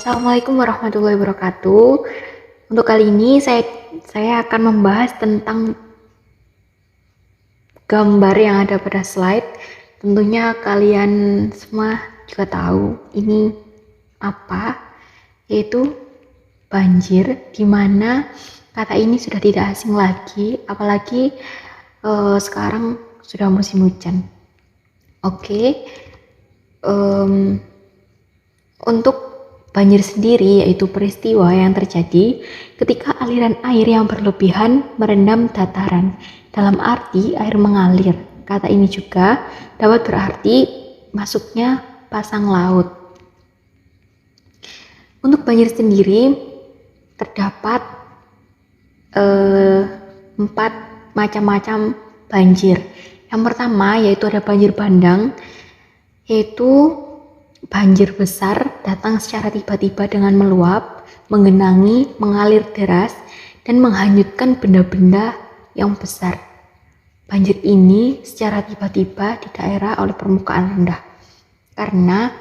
Assalamualaikum warahmatullahi wabarakatuh. Untuk kali ini saya akan membahas tentang gambar yang ada pada slide. Tentunya kalian semua juga tahu ini apa, yaitu banjir, di mana kata ini sudah tidak asing lagi, apalagi sekarang sudah musim hujan. Untuk banjir sendiri yaitu peristiwa yang terjadi ketika aliran air yang berlebihan merendam dataran. Dalam arti air mengalir. Kata ini juga dapat berarti masuknya pasang laut. Untuk banjir sendiri terdapat 4 macam-macam banjir. Yang pertama yaitu ada banjir bandang, yaitu banjir besar datang secara tiba-tiba dengan meluap, menggenangi, mengalir deras, dan menghanyutkan benda-benda yang besar. Banjir ini secara tiba-tiba di daerah oleh permukaan rendah. Karena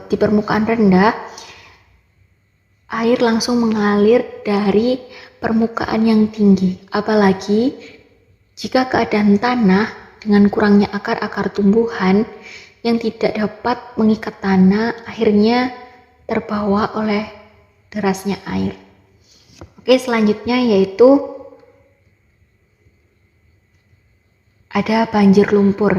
di permukaan rendah, air langsung mengalir dari permukaan yang tinggi. Apalagi jika keadaan tanah dengan kurangnya akar-akar tumbuhan yang tidak dapat mengikat tanah, akhirnya terbawa oleh derasnya air. Oke, selanjutnya yaitu ada banjir lumpur,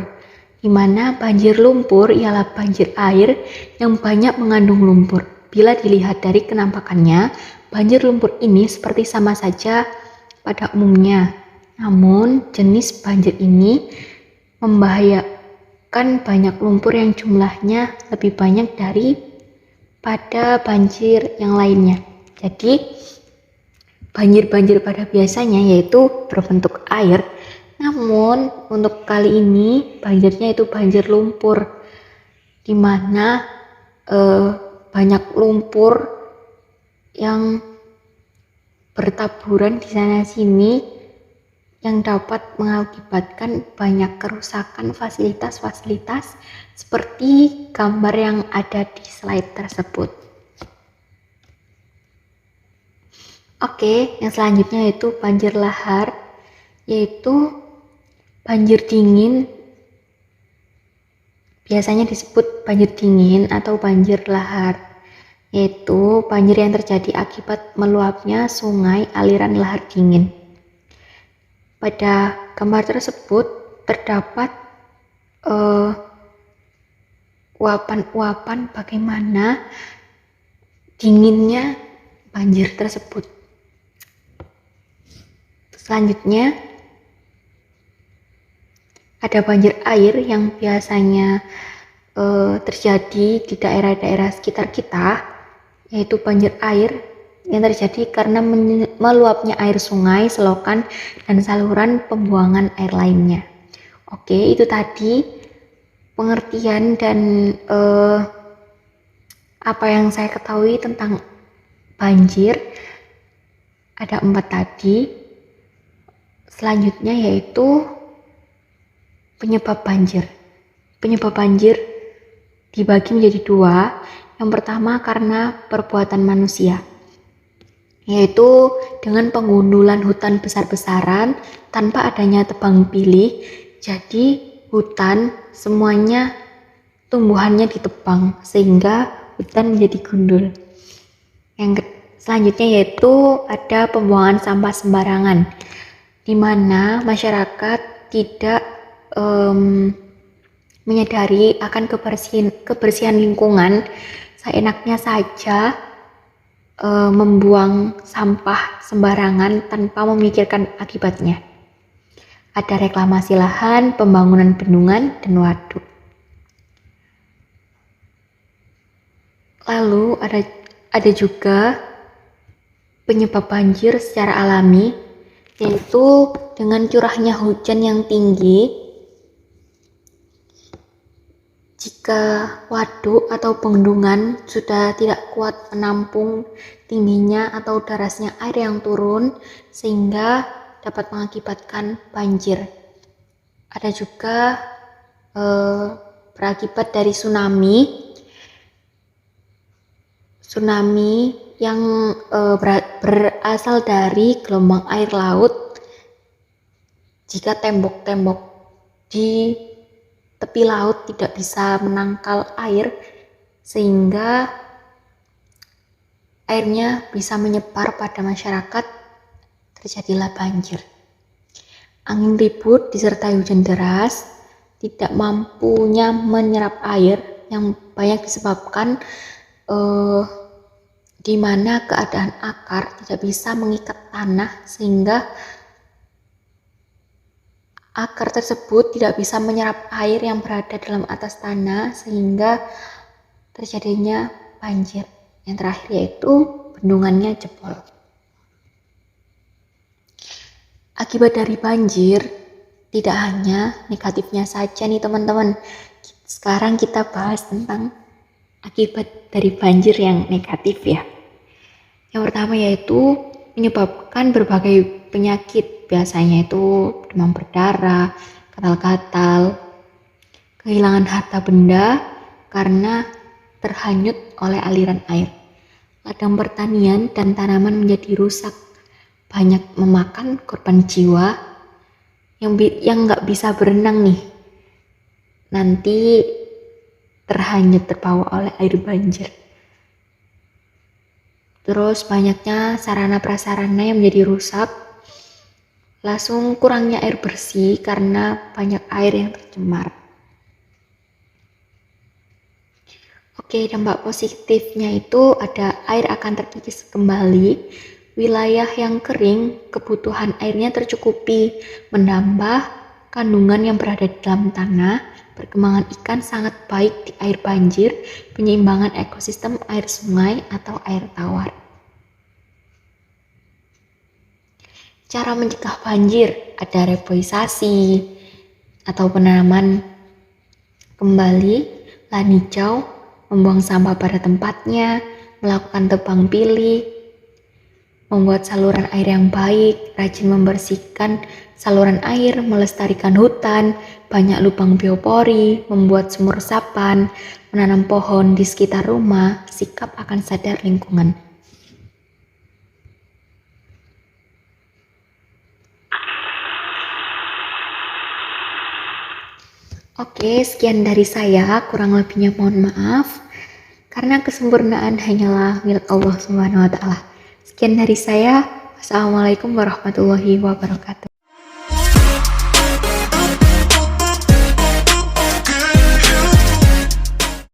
di mana banjir lumpur ialah banjir air yang banyak mengandung lumpur. Bila dilihat dari kenampakannya, banjir lumpur ini seperti sama saja pada umumnya. Namun, jenis banjir ini membahayakan banyak lumpur yang jumlahnya lebih banyak daripada banjir yang lainnya. Jadi, banjir-banjir pada biasanya yaitu berbentuk air, namun untuk kali ini banjirnya itu banjir lumpur, di mana banyak lumpur yang bertaburan di sana sini yang dapat mengakibatkan banyak kerusakan fasilitas-fasilitas seperti gambar yang ada di slide tersebut. Oke, yang selanjutnya yaitu banjir lahar, yaitu banjir dingin, biasanya disebut banjir dingin atau banjir lahar, yaitu banjir yang terjadi akibat meluapnya sungai aliran lahar dingin. Pada gambar tersebut terdapat uapan-uapan bagaimana dinginnya banjir tersebut. Selanjutnya ada banjir air yang biasanya terjadi di daerah-daerah sekitar kita, yaitu banjir air yang terjadi karena meluapnya air sungai, selokan, dan saluran pembuangan air lainnya. Oke, itu tadi pengertian dan apa yang saya ketahui tentang banjir. Ada 4 tadi. Selanjutnya yaitu penyebab banjir. Penyebab banjir dibagi menjadi 2. Yang pertama karena perbuatan manusia, yaitu dengan penggundulan hutan besar-besaran tanpa adanya tebang pilih. Jadi hutan semuanya tumbuhannya ditebang sehingga hutan menjadi gundul. Yang selanjutnya yaitu ada pembuangan sampah sembarangan, di mana masyarakat tidak menyadari akan kebersihan lingkungan, seenaknya saja membuang sampah sembarangan tanpa memikirkan akibatnya. Ada reklamasi lahan, pembangunan bendungan, dan waduk. Lalu ada juga penyebab banjir secara alami, yaitu dengan curahnya hujan yang tinggi. Jika waduk atau bendungan sudah tidak kuat menampung tingginya atau derasnya air yang turun, sehingga dapat mengakibatkan banjir. Ada juga berakibat dari tsunami, tsunami yang berasal dari gelombang air laut jika tembok-tembok di tepi laut tidak bisa menangkal air sehingga airnya bisa menyebar pada masyarakat, terjadilah banjir. Angin ribut disertai hujan deras tidak mampunya menyerap air yang banyak disebabkan di mana keadaan akar tidak bisa mengikat tanah sehingga akar tersebut tidak bisa menyerap air yang berada dalam atas tanah sehingga terjadinya banjir. Yang terakhir yaitu bendungannya jebol. Akibat dari banjir tidak hanya negatifnya saja nih teman-teman. Sekarang kita bahas tentang akibat dari banjir yang negatif ya. Yang pertama yaitu menyebabkan berbagai penyakit, biasanya itu demam berdarah, gatal-gatal, kehilangan harta benda karena terhanyut oleh aliran air. Ladang pertanian dan tanaman menjadi rusak, banyak memakan korban jiwa yang nggak bisa berenang nih, nanti terhanyut terbawa oleh air banjir. Terus banyaknya sarana prasarana yang menjadi rusak, langsung kurangnya air bersih karena banyak air yang tercemar. Oke, dampak positifnya itu ada air akan terkikis kembali, wilayah yang kering kebutuhan airnya tercukupi, menambah kandungan yang berada di dalam tanah, perkembangan ikan sangat baik di air banjir, penyeimbangan ekosistem air sungai atau air tawar. Cara mencegah banjir ada reboisasi atau penanaman kembali lahan hijau, membuang sampah pada tempatnya, melakukan tebang pilih, membuat saluran air yang baik, rajin membersihkan saluran air, melestarikan hutan, banyak lubang biopori, membuat sumur resapan, menanam pohon di sekitar rumah, sikap akan sadar lingkungan. Oke, sekian dari saya, kurang lebihnya mohon maaf, karena kesempurnaan hanyalah milik Allah Subhanahu wa Ta'ala. Sekian dari saya, wassalamualaikum warahmatullahi wabarakatuh.